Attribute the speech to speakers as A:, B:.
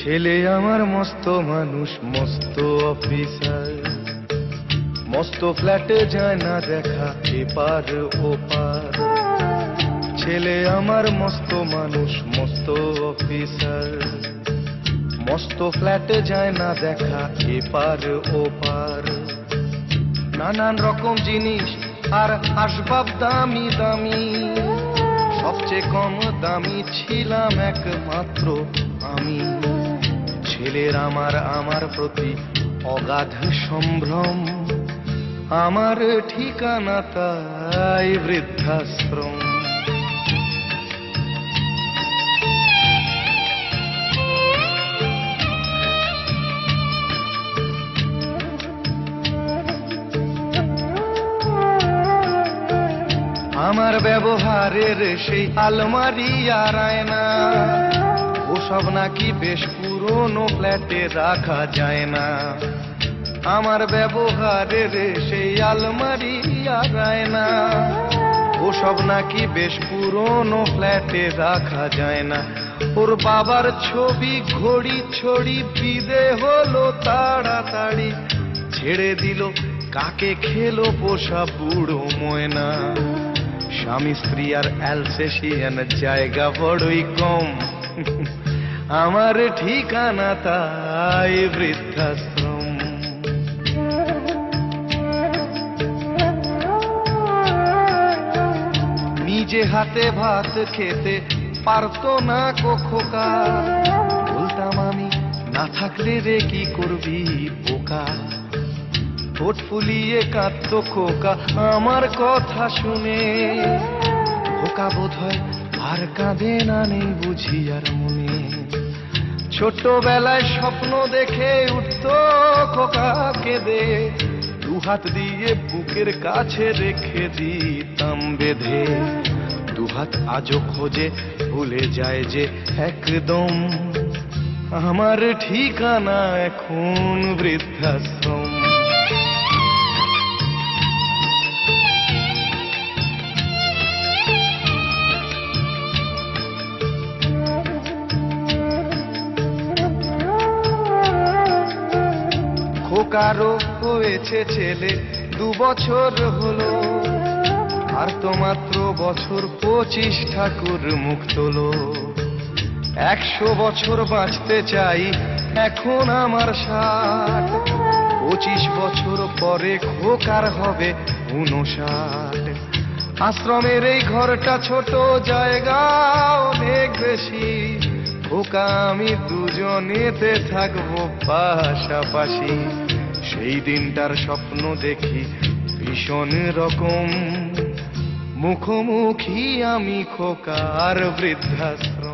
A: ছেলে আমার মস্ত মানুষ, মস্ত অফিসার, মস্ত ফ্ল্যাটে যায় না দেখা এপার ওপার। ছেলে আমার মস্ত মানুষ, মস্ত অফিসার, মস্ত ফ্ল্যাটে যায় না দেখা এপার ওপার। নানান রকম জিনিস আর আসবাব দামি দামি, সবচেয়ে কম দামি ছিলাম একমাত্র আমি। ছেলের আমার প্রতি অগাধ সম্ভ্রম, আমার ঠিকানা তাই বৃদ্ধাশ্রম। আমার ব্যবহারের সেই আলমারি আর আয়না, ওসব নাকি বেশ পুরনো ফ্ল্যাটে রাখা যায় না। আমার ব্যবহারের সেই আলমারি আর আয়না, ওসব নাকি বেশ পুরনো ফ্ল্যাটে রাখা যায় না। ওর বাবার ছবি ঘড়ি ছড়ি বিদে হলো তাড়াতাড়ি, ছেড়ে দিল কাকে খেলো পোষা বুড়ো ময়না। স্বামী স্ত্রী আর অ্যালসেশিয়ান জায়গা বড়ই কম, আমার ঠিকানা তাই বৃদ্ধাশ্রম। নিজে হাতে ভাত খেতে পারতো না খোকা, বলতাম আমি না থাকলে রে কি করবি বোকা। ঠোঁট ফুলিয়ে কাঁদতো খোকা আমার কথা শুনে, খোকা বোধ হয় আর কাঁদে না, নেই বুঝি আর মনে। ছোটবেলায় স্বপ্ন দেখে উঠতো খোকা কেঁদে, দুহাত দিয়ে বুকের কাছে রেখে দিতাম বেঁধে। দুহাত আজও খোঁজে ভুলে যায় যে একদম, আমার ঠিকানা এখন বৃদ্ধাশ্রম। খোকারও হয়েছে ছেলে 2 বছর হলো, আর তো মাত্র বছর 25 ঠাকুর মুখ তোলো। 100 বছর বাঁচতে চাই এখন আমার 60, 25 বছর পরে খোকার হবে 59। আশ্রমের এই ঘরটা ছোট, জায়গা অনেক বেশি, খোকা আমি দুজনেতে থাকবো পাশাপাশি। সেই দিনটার স্বপ্ন দেখি ভীষণ রকম, মুখোমুখি আমি খোকার বৃদ্ধাশ্রম।